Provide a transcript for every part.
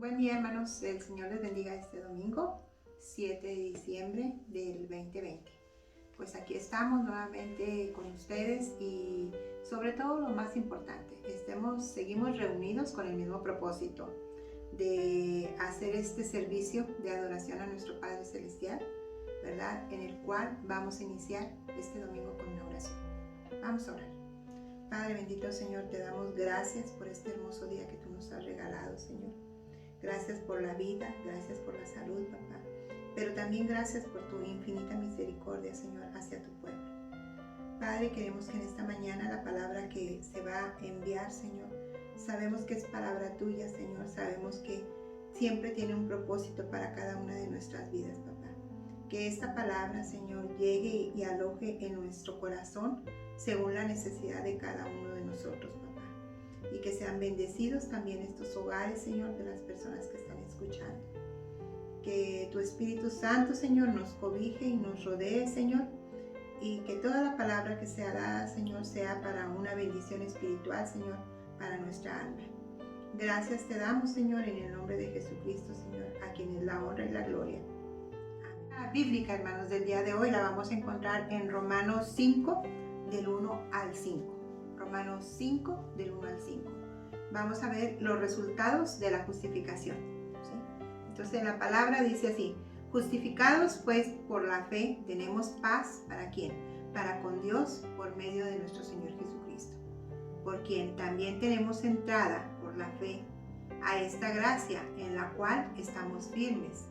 Buen día, hermanos. El Señor les bendiga este domingo, 7 de diciembre del 2020. Pues aquí estamos nuevamente con ustedes y sobre todo lo más importante, seguimos reunidos con el mismo propósito de hacer este servicio de adoración a nuestro Padre Celestial, ¿verdad? En el cual vamos a iniciar este domingo con una oración. Vamos a orar. Padre bendito Señor, te damos gracias por este hermoso día que tú nos has regalado, Señor. Gracias por la vida, gracias por la salud, papá. Pero también gracias por tu infinita misericordia, Señor, hacia tu pueblo. Padre, queremos que en esta mañana la palabra que se va a enviar, Señor, sabemos que es palabra tuya, Señor. Sabemos que siempre tiene un propósito para cada una de nuestras vidas, papá. Que esta palabra, Señor, llegue y aloje en nuestro corazón según la necesidad de cada uno de nosotros, papá. Y que sean bendecidos también estos hogares, Señor, de las personas que están escuchando. Que tu Espíritu Santo, Señor, nos cobije y nos rodee, Señor, y que toda la palabra que sea dada, Señor, sea para una bendición espiritual, Señor, para nuestra alma. Gracias te damos, Señor, en el nombre de Jesucristo, Señor, a quien es la honra y la gloria. Amén. La bíblica, hermanos, del día de hoy la vamos a encontrar en Romanos 5, del 1 al 5. Romanos 5, del 1 al 5. Vamos a ver los resultados de la justificación, ¿sí? Entonces la palabra dice así: justificados pues por la fe tenemos paz, ¿para quién? Para con Dios por medio de nuestro Señor Jesucristo, por quien también tenemos entrada por la fe a esta gracia en la cual estamos firmes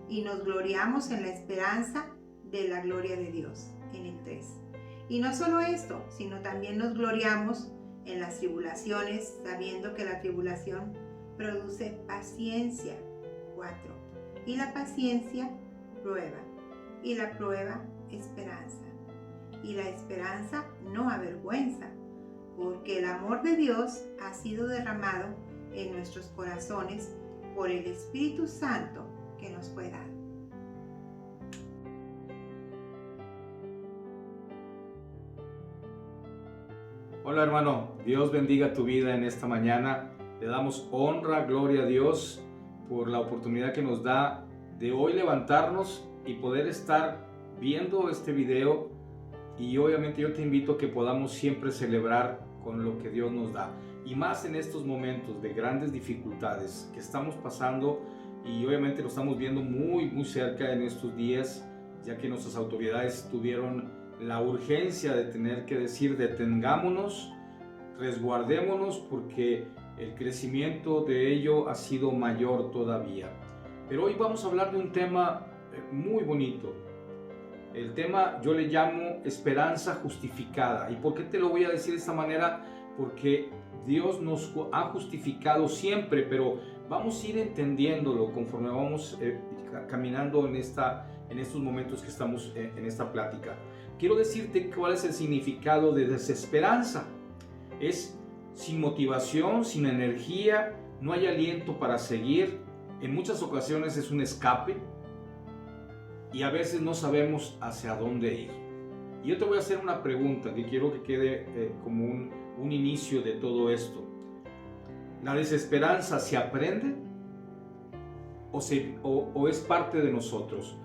y nos gloriamos en la esperanza de la gloria de Dios. En el 3. Y no solo esto, sino también nos gloriamos en las tribulaciones, sabiendo que la tribulación produce paciencia. 4. Y la paciencia, prueba. Y la prueba, esperanza. Y la esperanza no avergüenza, porque el amor de Dios ha sido derramado en nuestros corazones por el Espíritu Santo que nos fue dado. Hola hermano, Dios bendiga tu vida en esta mañana. Le damos honra, gloria a Dios por la oportunidad que nos da de hoy levantarnos y poder estar viendo este video. Y obviamente yo te invito a que podamos siempre celebrar con lo que Dios nos da. Y más en estos momentos de grandes dificultades que estamos pasando, y obviamente lo estamos viendo muy cerca en estos días, ya que nuestras autoridades tuvieron la urgencia de tener que decir: detengámonos, resguardémonos, porque el crecimiento de ello ha sido mayor todavía. Pero hoy vamos a hablar de un tema muy bonito. El tema yo le llamo esperanza justificada. ¿Y por qué te lo voy a decir de esta manera? Porque Dios nos ha justificado siempre, pero vamos a ir entendiéndolo conforme vamos caminando en estos momentos que estamos en esta plática. Quiero decirte cuál es el significado de desesperanza. Es sin motivación, sin energía, no hay aliento para seguir. En muchas ocasiones es un escape y a veces no sabemos hacia dónde ir. Y yo te voy a hacer una pregunta que quiero que quede como un inicio de todo esto. ¿La desesperanza se aprende o es parte de nosotros?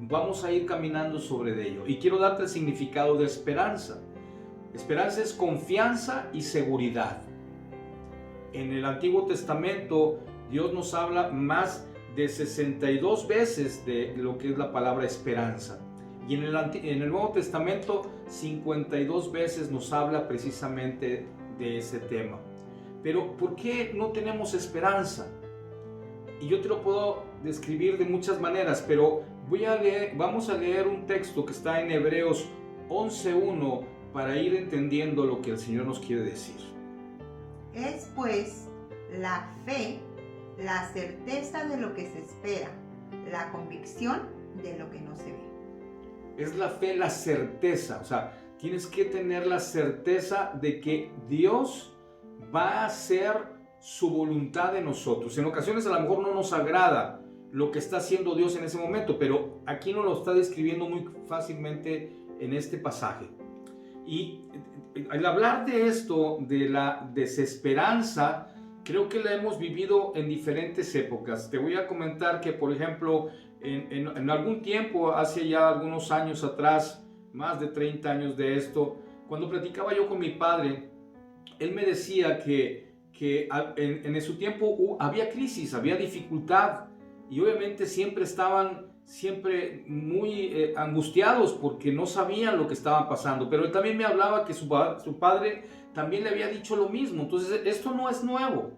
Vamos a ir caminando sobre ello y quiero darte el significado de esperanza. Esperanza es confianza y seguridad. En el Antiguo Testamento Dios nos habla más de 62 veces de lo que es la palabra esperanza, y en el Nuevo Testamento 52 veces nos habla precisamente de ese tema. Pero ¿por qué no tenemos esperanza? Y yo te lo puedo describir de muchas maneras, pero vamos a leer un texto que está en Hebreos 11:1 para ir entendiendo lo que el Señor nos quiere decir. Es pues la fe, la certeza de lo que se espera, la convicción de lo que no se ve. Es la fe, la certeza, o sea, tienes que tener la certeza de que Dios va a hacer su voluntad en nosotros. En ocasiones a lo mejor no nos agrada lo que está haciendo Dios en ese momento, pero aquí nos lo está describiendo muy fácilmente en este pasaje. Y al hablar de esto, de la desesperanza, creo que la hemos vivido en diferentes épocas. Te voy a comentar que, por ejemplo, en algún tiempo, hace ya algunos años atrás, más de 30 años de esto, cuando platicaba yo con mi padre, él me decía que en su tiempo había crisis, había dificultad, y obviamente siempre estaban muy angustiados porque no sabían lo que estaban pasando. Pero él también me hablaba que su padre también le había dicho lo mismo. Entonces esto no es nuevo.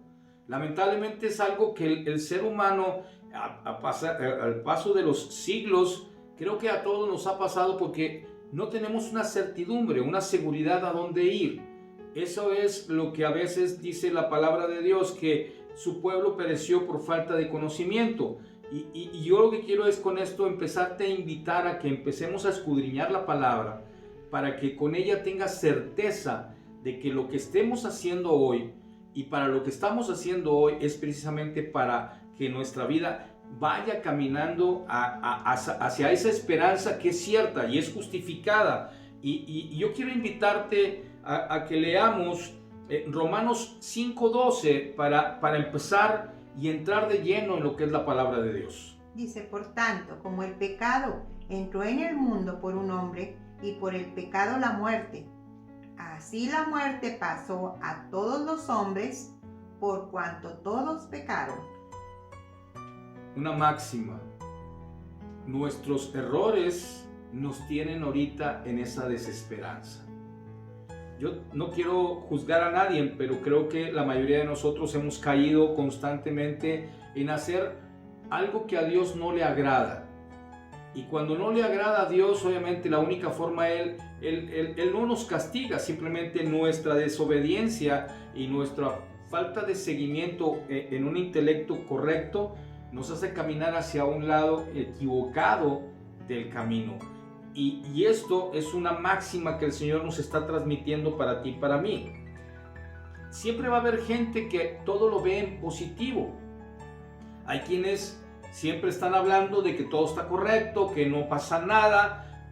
Lamentablemente es algo que el ser humano, al paso de los siglos, creo que a todos nos ha pasado porque no tenemos una certidumbre, una seguridad a dónde ir. Eso es lo que a veces dice la palabra de Dios, que su pueblo pereció por falta de conocimiento. Y yo lo que quiero es con esto empezarte a invitar a que empecemos a escudriñar la palabra para que con ella tengas certeza de que lo que estemos haciendo hoy y para lo que estamos haciendo hoy es precisamente para que nuestra vida vaya caminando hacia esa esperanza que es cierta y es justificada. Y yo quiero invitarte a que leamos Romanos 5:12 para empezar y entrar de lleno en lo que es la palabra de Dios. Dice, por tanto, como el pecado entró en el mundo por un hombre y por el pecado la muerte, así la muerte pasó a todos los hombres por cuanto todos pecaron. Una máxima. Nuestros errores nos tienen ahorita en esa desesperanza. Yo no quiero juzgar a nadie, pero creo que la mayoría de nosotros hemos caído constantemente en hacer algo que a Dios no le agrada. Y cuando no le agrada a Dios, obviamente la única forma, Él no nos castiga, simplemente nuestra desobediencia y nuestra falta de seguimiento en un intelecto correcto nos hace caminar hacia un lado equivocado del camino. Y esto es una máxima que el Señor nos está transmitiendo para ti y para mí. Siempre va a haber gente que todo lo ve en positivo. Hay quienes siempre están hablando de que todo está correcto, que no pasa nada,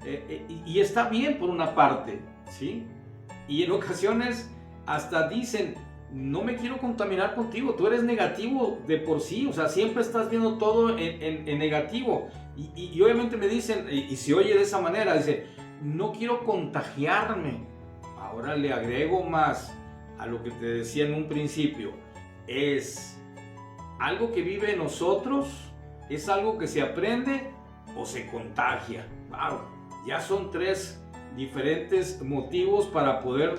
y está bien por una parte, ¿sí? Y en ocasiones hasta dicen, no me quiero contaminar contigo, tú eres negativo de por sí, o sea, siempre estás viendo todo en negativo. Y obviamente me dicen, y se oye de esa manera, dice, no quiero contagiarme. Ahora le agrego más a lo que te decía en un principio, es algo que vive en nosotros, es algo que se aprende o se contagia. Wow, ya son tres diferentes motivos para poder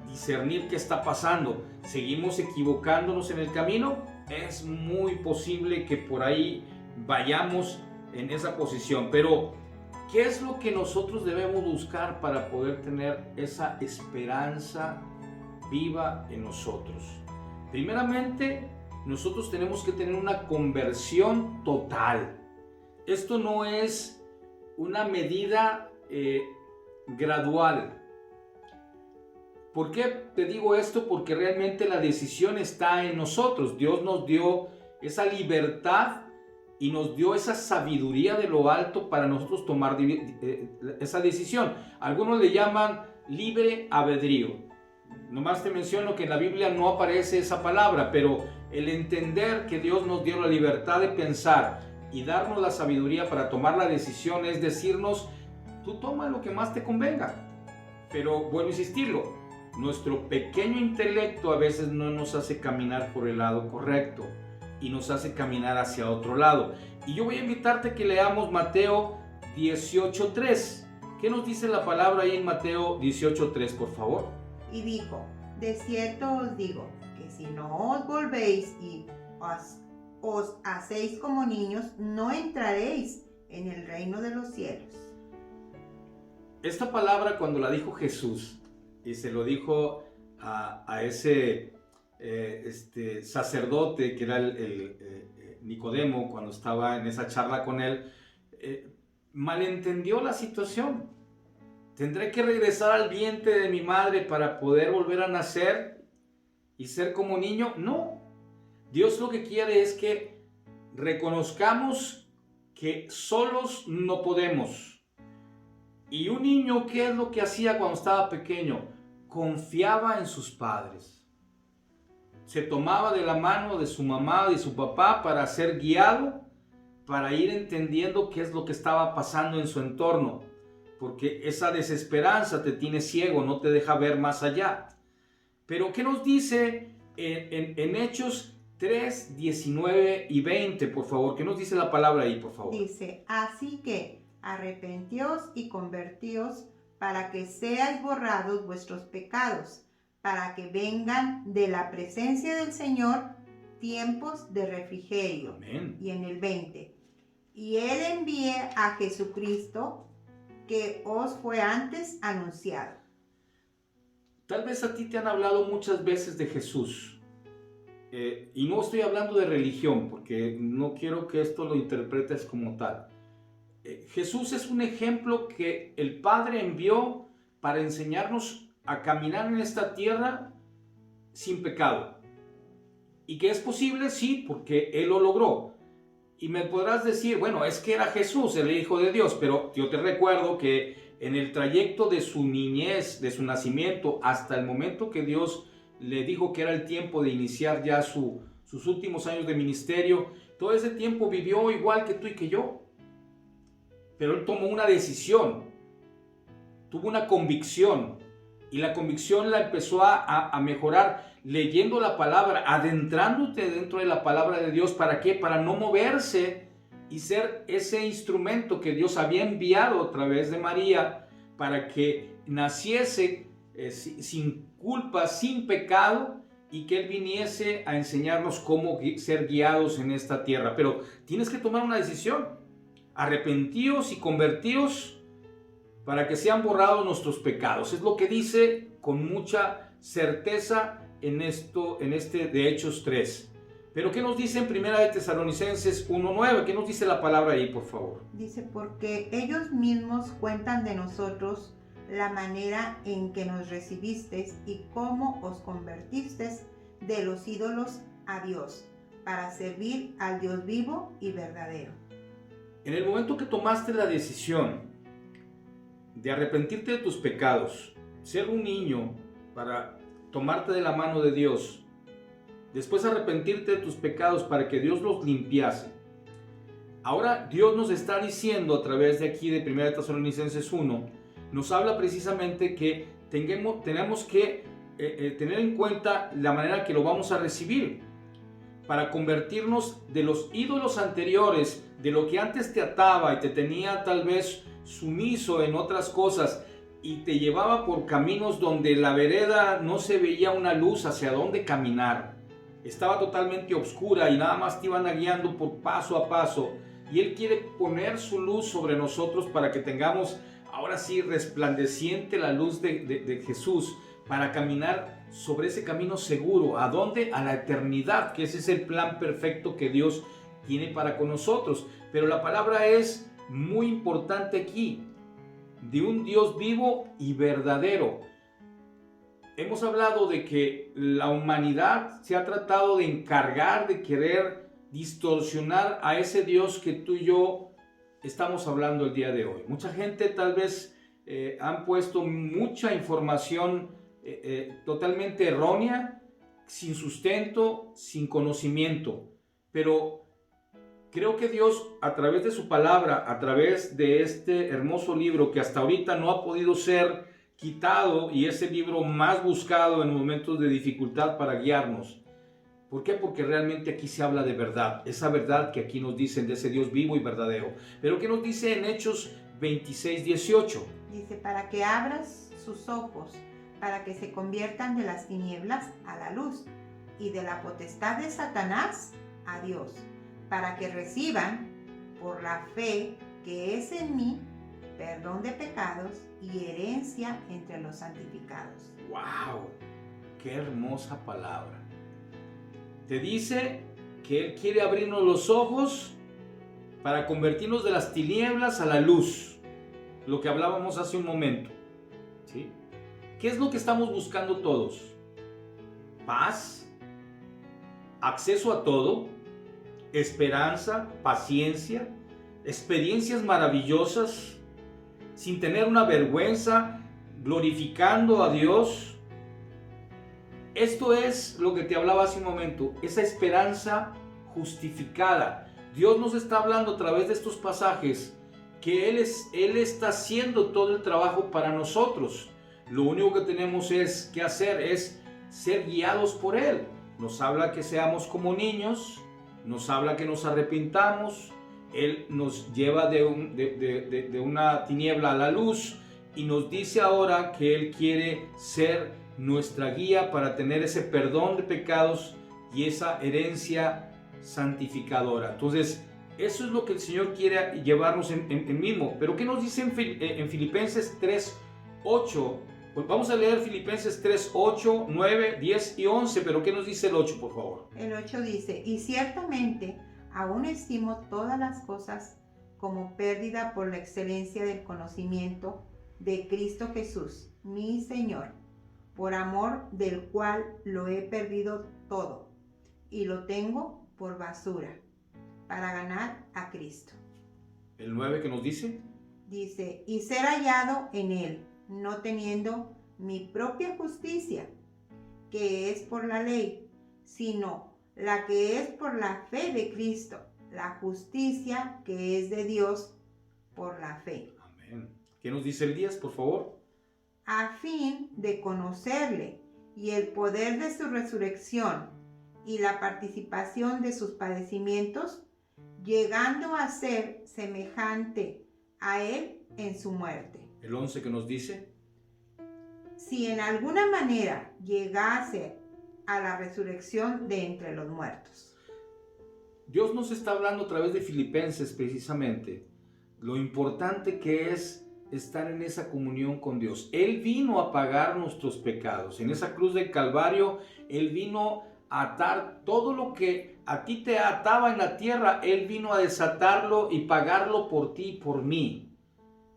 discernir qué está pasando. ¿Seguimos equivocándonos en el camino? Es muy posible que por ahí vayamos en esa posición, pero ¿qué es lo que nosotros debemos buscar para poder tener esa esperanza viva en nosotros? Primeramente, nosotros tenemos que tener una conversión total. Esto no es una medida gradual. ¿Por qué te digo esto? Porque realmente la decisión está en nosotros. Dios nos dio esa libertad y nos dio esa sabiduría de lo alto para nosotros tomar esa decisión. Algunos le llaman libre albedrío. Nomás te menciono que en la Biblia no aparece esa palabra, pero el entender que Dios nos dio la libertad de pensar y darnos la sabiduría para tomar la decisión es decirnos, tú toma lo que más te convenga. Pero vuelvo a insistirlo, nuestro pequeño intelecto a veces no nos hace caminar por el lado correcto y nos hace caminar hacia otro lado. Y yo voy a invitarte a que leamos Mateo 18:3. ¿Qué nos dice la palabra ahí en Mateo 18:3, por favor? Y dijo, de cierto os digo, que si no os volvéis y os hacéis como niños, no entraréis en el reino de los cielos. Esta palabra cuando la dijo Jesús, y se lo dijo a ese sacerdote que era el Nicodemo, cuando estaba en esa charla con él, malentendió la situación. ¿Tendré que regresar al vientre de mi madre para poder volver a nacer y ser como niño? No. Dios lo que quiere es que reconozcamos que solos no podemos. Y un niño, ¿qué es lo que hacía cuando estaba pequeño? Confiaba en sus padres. se tomaba de la mano de su mamá, de su papá, para ser guiado, para ir entendiendo qué es lo que estaba pasando en su entorno, porque esa desesperanza te tiene ciego, no te deja ver más allá. Pero ¿qué nos dice en Hechos 3, 19 y 20, por favor? ¿Qué nos dice la palabra ahí, por favor? Dice, así que arrepentíos y convertíos para que seáis borrados vuestros pecados, para que vengan de la presencia del Señor tiempos de refrigerio. Amén. Y en el 20, y Él envíe a Jesucristo, que os fue antes anunciado. Tal vez a ti te han hablado muchas veces de Jesús. Y no estoy hablando de religión, porque no quiero que esto lo interpretes como tal. Jesús es un ejemplo que el Padre envió para enseñarnos a caminar en esta tierra sin pecado. ¿Y que es posible? Sí, porque Él lo logró. Y me podrás decir, bueno, es que era Jesús, el Hijo de Dios, pero yo te recuerdo que en el trayecto de su niñez, de su nacimiento, hasta el momento que Dios le dijo que era el tiempo de iniciar ya sus últimos años de ministerio, todo ese tiempo vivió igual que tú y que yo. Pero Él tomó una decisión, tuvo una convicción, y la convicción la empezó a mejorar leyendo la palabra, adentrándote dentro de la palabra de Dios. ¿Para qué? Para no moverse y ser ese instrumento que Dios había enviado a través de María para que naciese sin culpa, sin pecado, y que Él viniese a enseñarnos cómo ser guiados en esta tierra. Pero tienes que tomar una decisión. Arrepentíos y convertíos para que sean borrados nuestros pecados. Es lo que dice con mucha certeza en este de Hechos 3. Pero ¿qué nos dice en Primera de Tesalonicenses 1:9? ¿Qué nos dice la palabra ahí, por favor? Dice, porque ellos mismos cuentan de nosotros la manera en que nos recibisteis y cómo os convertisteis de los ídolos a Dios, para servir al Dios vivo y verdadero. En el momento que tomaste la decisión de arrepentirte de tus pecados, ser un niño para tomarte de la mano de Dios, después arrepentirte de tus pecados para que Dios los limpiase. Ahora Dios nos está diciendo a través de aquí de 1 Tesalonicenses 1, nos habla precisamente que tenemos que tener en cuenta la manera que lo vamos a recibir, para convertirnos de los ídolos anteriores, de lo que antes te ataba y te tenía tal vez sumiso en otras cosas y te llevaba por caminos donde la vereda no se veía una luz hacia dónde caminar. Estaba totalmente oscura y nada más te iban guiando por paso a paso. Y Él quiere poner su luz sobre nosotros para que tengamos ahora sí resplandeciente la luz de Jesús, para caminar sobre ese camino seguro. ¿A dónde? A la eternidad, que ese es el plan perfecto que Dios tiene para con nosotros. Pero la palabra es muy importante aquí, de un Dios vivo y verdadero. Hemos hablado de que la humanidad se ha tratado de encargar de querer distorsionar a ese Dios que tú y yo estamos hablando el día de hoy. Mucha gente tal vez han puesto mucha información totalmente errónea, sin sustento, sin conocimiento, pero creo que Dios, a través de su palabra, a través de este hermoso libro que hasta ahorita no ha podido ser quitado, y es el libro más buscado en momentos de dificultad para guiarnos. ¿Por qué? Porque realmente aquí se habla de verdad, esa verdad que aquí nos dicen de ese Dios vivo y verdadero. Pero ¿qué nos dice en Hechos 26:18? Dice, para que abras sus ojos, para que se conviertan de las tinieblas a la luz y de la potestad de Satanás a Dios, para que reciban por la fe que es en mí perdón de pecados y herencia entre los santificados. ¡Wow! ¡Qué hermosa palabra! Te dice que Él quiere abrirnos los ojos para convertirnos de las tinieblas a la luz, lo que hablábamos hace un momento, ¿sí? ¿Qué es lo que estamos buscando todos? Paz, acceso a todo, esperanza, paciencia, experiencias maravillosas, sin tener una vergüenza, glorificando a Dios. Esto es lo que te hablaba hace un momento, esa esperanza justificada. Dios nos está hablando a través de estos pasajes que Él está haciendo todo el trabajo para nosotros. Lo único que tenemos que hacer es ser guiados por Él. Nos habla que seamos como niños, nos habla que nos arrepintamos, Él nos lleva de una tiniebla a la luz y nos dice ahora que Él quiere ser nuestra guía para tener ese perdón de pecados y esa herencia santificadora. Entonces, eso es lo que el Señor quiere llevarnos en mismo. Pero ¿qué nos dice en Filipenses 3:8? Pues vamos a leer Filipenses 3:8, 9, 10 y 11, pero ¿qué nos dice el 8, por favor? El 8 dice, y ciertamente aún estimo todas las cosas como pérdida por la excelencia del conocimiento de Cristo Jesús, mi Señor, por amor del cual lo he perdido todo y lo tengo por basura para ganar a Cristo. El 9, ¿qué nos dice? Dice, y ser hallado en Él, no teniendo mi propia justicia, que es por la ley, sino la que es por la fe de Cristo, la justicia que es de Dios por la fe. Amén. ¿Qué nos dice el 10, por favor? A fin de conocerle y el poder de su resurrección y la participación de sus padecimientos, llegando a ser semejante a Él en su muerte. El 11, ¿qué nos dice? Si en alguna manera llegase a la resurrección de entre los muertos. Dios nos está hablando a través de Filipenses precisamente lo importante que es estar en esa comunión con Dios. Él vino a pagar nuestros pecados. En esa cruz del Calvario, Él vino a atar todo lo que a ti te ataba en la tierra. Él vino a desatarlo y pagarlo por ti y por mí.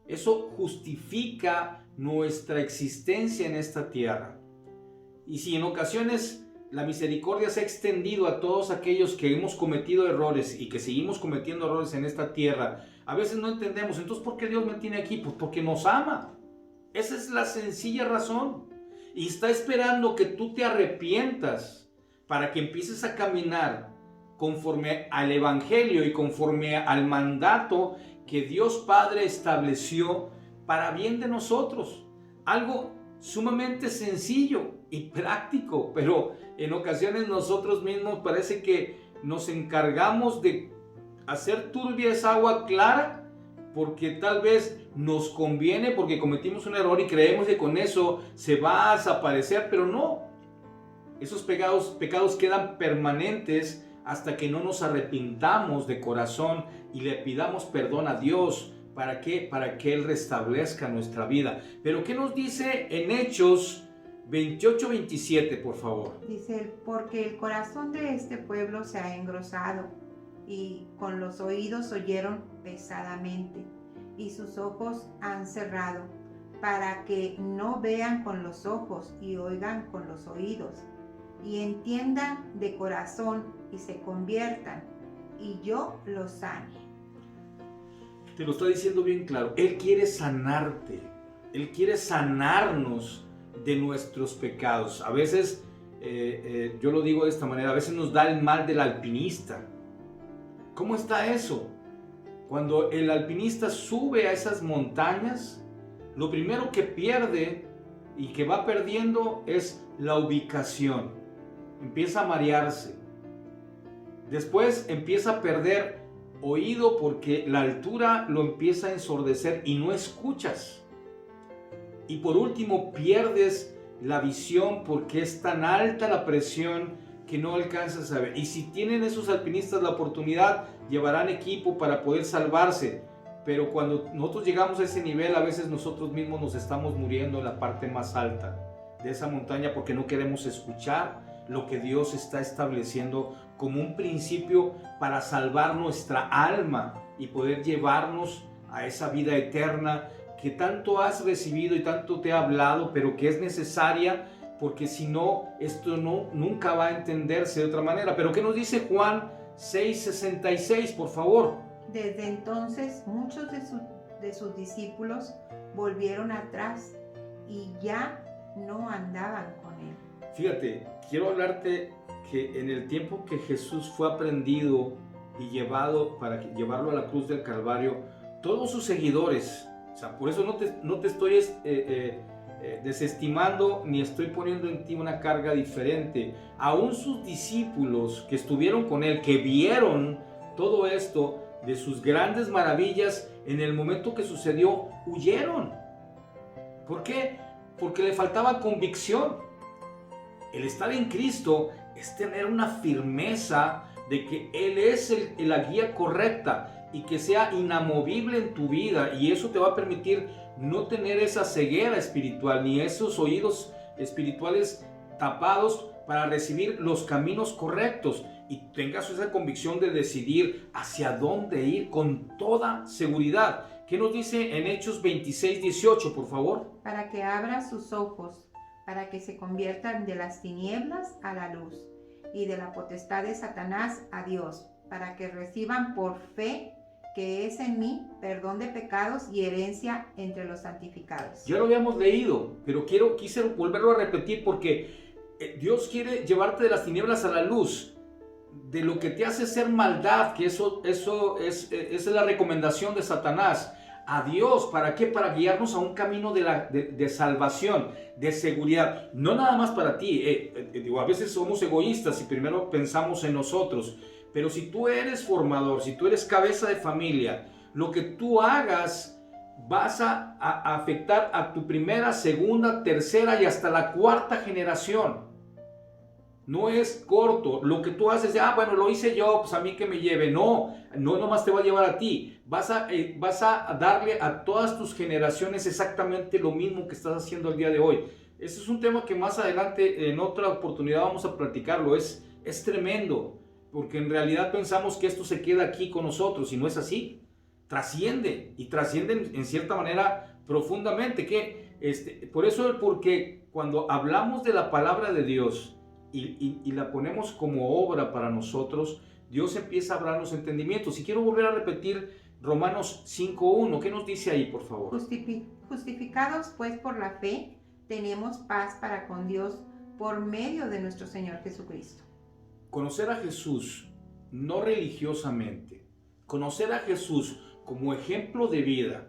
Eso justifica nuestra existencia en esta tierra. Y si en ocasiones la misericordia se ha extendido a todos aquellos que hemos cometido errores y que seguimos cometiendo errores en esta tierra, a veces no entendemos. Entonces, ¿por qué Dios me tiene aquí? Pues porque nos ama. Esa es la sencilla razón. Y está esperando que tú te arrepientas para que empieces a caminar conforme al Evangelio y conforme al mandato que Dios Padre estableció para bien de nosotros. Algo sumamente sencillo y práctico, pero en ocasiones nosotros mismos parece que nos encargamos de hacer turbia esa agua clara porque tal vez nos conviene, porque cometimos un error y creemos que con eso se va a desaparecer, pero no. Esos pecados quedan permanentes hasta que no nos arrepintamos de corazón y le pidamos perdón a Dios. ¿Para qué? Para que Él restablezca nuestra vida. Pero ¿qué nos dice en Hechos 28-27, por favor? Dice, porque el corazón de este pueblo se ha engrosado y con los oídos oyeron pesadamente y sus ojos han cerrado para que no vean con los ojos y oigan con los oídos y entiendan de corazón y se conviertan y yo los sane. Te lo está diciendo bien claro. Él quiere sanarte. Él quiere sanarnos de nuestros pecados. A veces, yo lo digo de esta manera, a veces nos da el mal del alpinista. ¿Cómo está eso? Cuando el alpinista sube a esas montañas, lo primero que pierde y que va perdiendo es la ubicación. Empieza a marearse. Después empieza a perder oído porque la altura lo empieza a ensordecer y no escuchas. Y por último pierdes la visión porque es tan alta la presión que no alcanzas a ver. Y si tienen esos alpinistas la oportunidad, llevarán equipo para poder salvarse. Pero cuando nosotros llegamos a ese nivel, a veces nosotros mismos nos estamos muriendo en la parte más alta de esa montaña porque no queremos escuchar lo que Dios está estableciendo como un principio para salvar nuestra alma y poder llevarnos a esa vida eterna que tanto has recibido y tanto te ha hablado, pero que es necesaria porque si no, esto nunca va a entenderse de otra manera. Pero ¿qué nos dice Juan 6:66, por favor? Desde entonces muchos de sus discípulos volvieron atrás y ya no andaban con él. Fíjate, quiero hablarte que en el tiempo que Jesús fue aprendido y llevado para llevarlo a la cruz del Calvario, todos sus seguidores, o sea, por eso no te estoy desestimando ni estoy poniendo en ti una carga diferente. Aún sus discípulos que estuvieron con él, que vieron todo esto de sus grandes maravillas, en el momento que sucedió, huyeron. ¿Por qué? Porque le faltaba convicción. El estar en Cristo es tener una firmeza de que Él es la guía correcta y que sea inamovible en tu vida, y eso te va a permitir no tener esa ceguera espiritual ni esos oídos espirituales tapados para recibir los caminos correctos, y tengas esa convicción de decidir hacia dónde ir con toda seguridad. ¿Qué nos dice en Hechos 26:18, por favor? Para que abra sus ojos, para que se conviertan de las tinieblas a la luz y de la potestad de Satanás a Dios, para que reciban por fe que es en mí perdón de pecados y herencia entre los santificados. Ya lo habíamos leído, pero quise volverlo a repetir porque Dios quiere llevarte de las tinieblas a la luz, de lo que te hace ser maldad, que esa es la recomendación de Satanás, a Dios. ¿Para qué? Para guiarnos a un camino de salvación, de seguridad. No nada más para ti. A veces somos egoístas y primero pensamos en nosotros. Pero si tú eres formador, si tú eres cabeza de familia, lo que tú hagas vas a afectar a tu primera, segunda, tercera y hasta la cuarta generación. No es corto. Lo que tú haces, bueno, lo hice yo, pues a mí que me lleve. No nomás te va a llevar a ti. Vas a darle a todas tus generaciones exactamente lo mismo que estás haciendo el día de hoy. Ese es un tema que más adelante, en otra oportunidad, vamos a platicarlo. Es tremendo, porque en realidad pensamos que esto se queda aquí con nosotros, y no es así. Trasciende, y trasciende en cierta manera profundamente. Porque cuando hablamos de la palabra de Dios, y la ponemos como obra para nosotros, Dios empieza a hablarnos entendimientos. Y quiero volver a repetir Romanos 5:1. ¿Qué nos dice ahí, por favor? Justificados pues por la fe, tenemos paz para con Dios por medio de nuestro Señor Jesucristo. Conocer a Jesús, no religiosamente, conocer a Jesús como ejemplo de vida,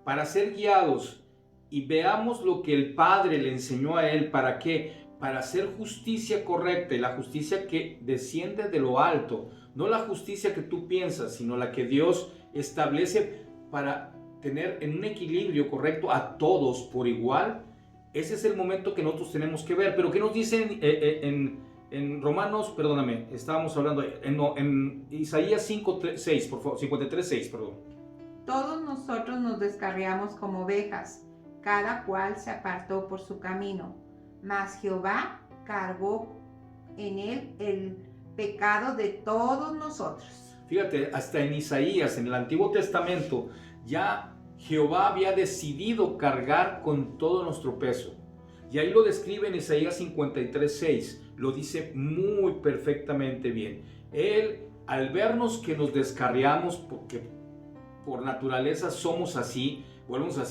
para ser guiados y veamos lo que el Padre le enseñó a él. ¿Para qué? Para hacer justicia correcta, y la justicia que desciende de lo alto, no la justicia que tú piensas, sino la que Dios establece para tener en un equilibrio correcto a todos por igual. Ese es el momento que nosotros tenemos que ver. Pero ¿qué nos dicen en Romanos? Perdóname, estábamos hablando en Isaías 5:6, por favor, 53:6, perdón. Todos nosotros nos descarriamos como ovejas, cada cual se apartó por su camino, mas Jehová cargó en él el pecado de todos nosotros. Fíjate, hasta en Isaías, en el Antiguo Testamento, ya Jehová había decidido cargar con todo nuestro peso. Y ahí lo describe en Isaías 53:6, lo dice muy perfectamente bien. Él, al vernos que nos descarriamos, porque por naturaleza somos así, volvemos a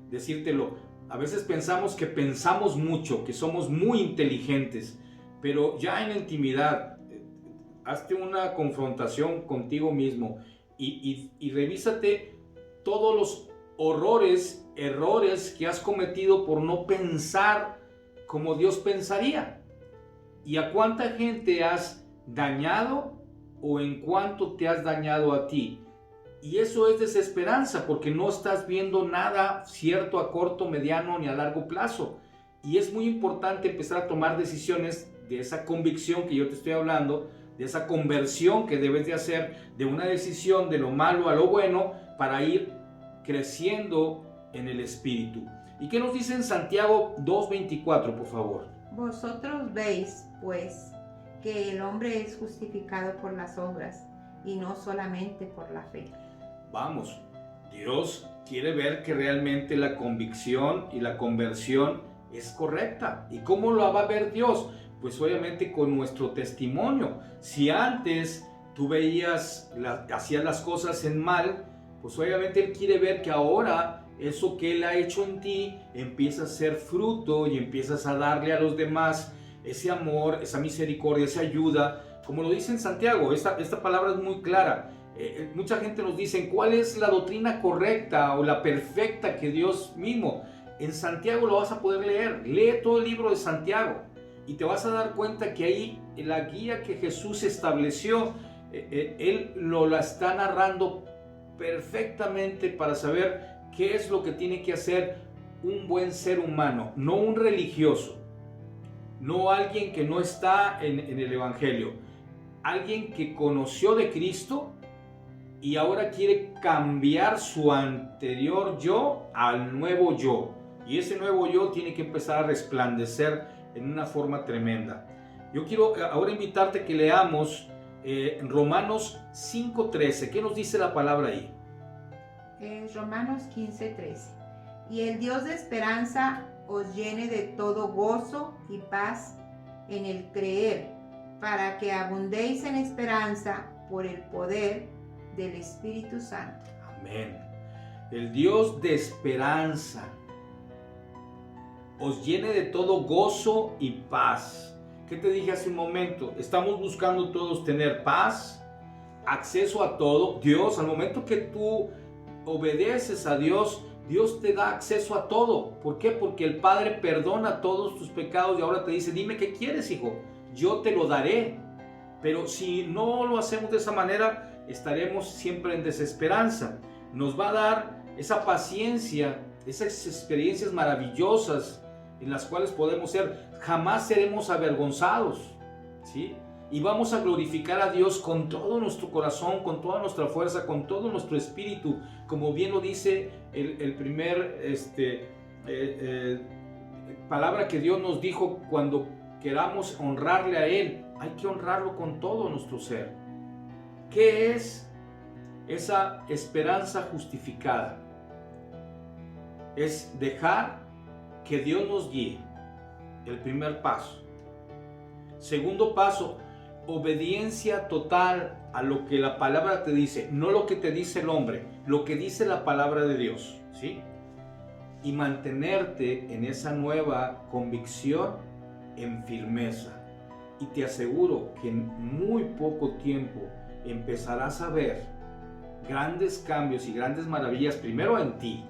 decírtelo, a veces pensamos que pensamos mucho, que somos muy inteligentes, pero ya en la intimidad, hazte una confrontación contigo mismo y revísate todos los errores que has cometido por no pensar como Dios pensaría. ¿Y a cuánta gente has dañado o en cuánto te has dañado a ti? Y eso es desesperanza, porque no estás viendo nada cierto a corto, mediano ni a largo plazo. Y es muy importante empezar a tomar decisiones de esa convicción que yo te estoy hablando, de esa conversión que debes de hacer, de una decisión de lo malo a lo bueno, para ir creciendo en el Espíritu. ¿Y qué nos dice en Santiago 2:24, por favor? Vosotros veis, pues, que el hombre es justificado por las obras y no solamente por la fe. Vamos, Dios quiere ver que realmente la convicción y la conversión es correcta. ¿Y cómo lo va a ver Dios? Pues obviamente con nuestro testimonio. Si antes tú hacías las cosas en mal, pues obviamente Él quiere ver que ahora eso que Él ha hecho en ti empieza a ser fruto y empiezas a darle a los demás ese amor, esa misericordia, esa ayuda, como lo dice en Santiago. Esta palabra es muy clara. Mucha gente nos dice, ¿cuál es la doctrina correcta o la perfecta que Dios mismo? En Santiago lo vas a poder leer. Lee todo el libro de Santiago y te vas a dar cuenta que ahí la guía que Jesús estableció, Él la está narrando perfectamente para saber qué es lo que tiene que hacer un buen ser humano, no un religioso, no alguien que no está en el Evangelio, alguien que conoció de Cristo y ahora quiere cambiar su anterior yo al nuevo yo. Y ese nuevo yo tiene que empezar a resplandecer en una forma tremenda. Yo quiero ahora invitarte que leamos Romanos 5:13. ¿Qué nos dice la palabra ahí? Romanos 15:13. Y el Dios de esperanza os llene de todo gozo y paz en el creer, para que abundéis en esperanza por el poder del Espíritu Santo. Amén. El Dios de esperanza os llene de todo gozo y paz. ¿Qué te dije hace un momento? Estamos buscando todos tener paz, acceso a todo. Dios, al momento que tú obedeces a Dios, Dios te da acceso a todo. ¿Por qué? Porque el Padre perdona todos tus pecados y ahora te dice, dime qué quieres, hijo, yo te lo daré. Pero si no lo hacemos de esa manera, estaremos siempre en desesperanza. Nos va a dar esa paciencia, esas experiencias maravillosas en las cuales podemos ser, jamás seremos avergonzados, ¿sí? Y vamos a glorificar a Dios con todo nuestro corazón, con toda nuestra fuerza, con todo nuestro espíritu, como bien lo dice el primer palabra que Dios nos dijo cuando queramos honrarle a Él. Hay que honrarlo con todo nuestro ser. ¿Qué es esa esperanza justificada? Es dejar que Dios nos guíe. El primer paso. Segundo paso, obediencia total a lo que la palabra te dice, no lo que te dice el hombre, lo que dice la palabra de Dios, ¿sí? Y mantenerte en esa nueva convicción en firmeza. Y te aseguro que en muy poco tiempo empezarás a ver grandes cambios y grandes maravillas, primero en ti,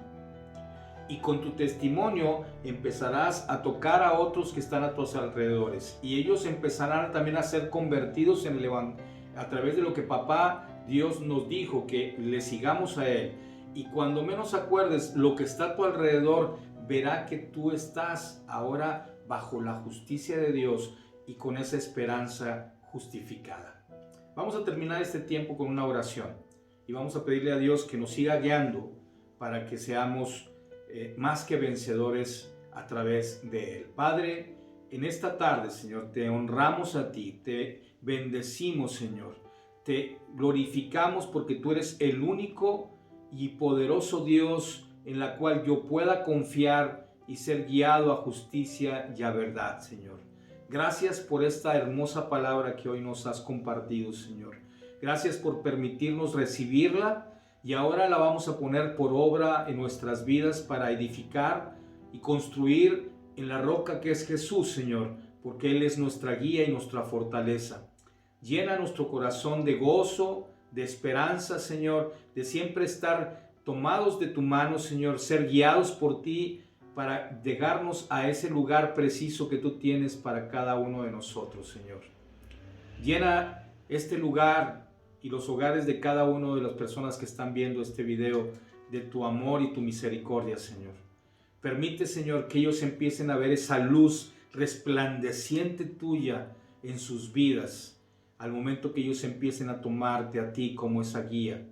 y con tu testimonio empezarás a tocar a otros que están a tus alrededores, y ellos empezarán también a ser convertidos en el Evangelio a través de lo que papá Dios nos dijo, que le sigamos a Él. Y cuando menos acuerdes, lo que está a tu alrededor verá que tú estás ahora bajo la justicia de Dios y con esa esperanza justificada. Vamos a terminar este tiempo con una oración y vamos a pedirle a Dios que nos siga guiando para que seamos más que vencedores a través de Él. Padre, en esta tarde, Señor, te honramos a ti, te bendecimos, Señor, te glorificamos porque tú eres el único y poderoso Dios en la cual yo pueda confiar y ser guiado a justicia y a verdad, Señor. Gracias por esta hermosa palabra que hoy nos has compartido, Señor. Gracias por permitirnos recibirla y ahora la vamos a poner por obra en nuestras vidas para edificar y construir en la roca que es Jesús, Señor, porque Él es nuestra guía y nuestra fortaleza. Llena nuestro corazón de gozo, de esperanza, Señor, de siempre estar tomados de tu mano, Señor, ser guiados por ti para llegarnos a ese lugar preciso que tú tienes para cada uno de nosotros, Señor. Llena este lugar y los hogares de cada una de las personas que están viendo este video de tu amor y tu misericordia, Señor. Permite, Señor, que ellos empiecen a ver esa luz resplandeciente tuya en sus vidas al momento que ellos empiecen a tomarte a ti como esa guía.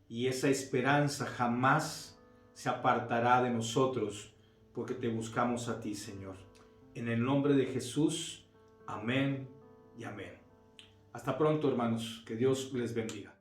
Y esa esperanza jamás se apartará de nosotros porque te buscamos a ti, Señor. En el nombre de Jesús, amén y amén. Hasta pronto, hermanos. Que Dios les bendiga.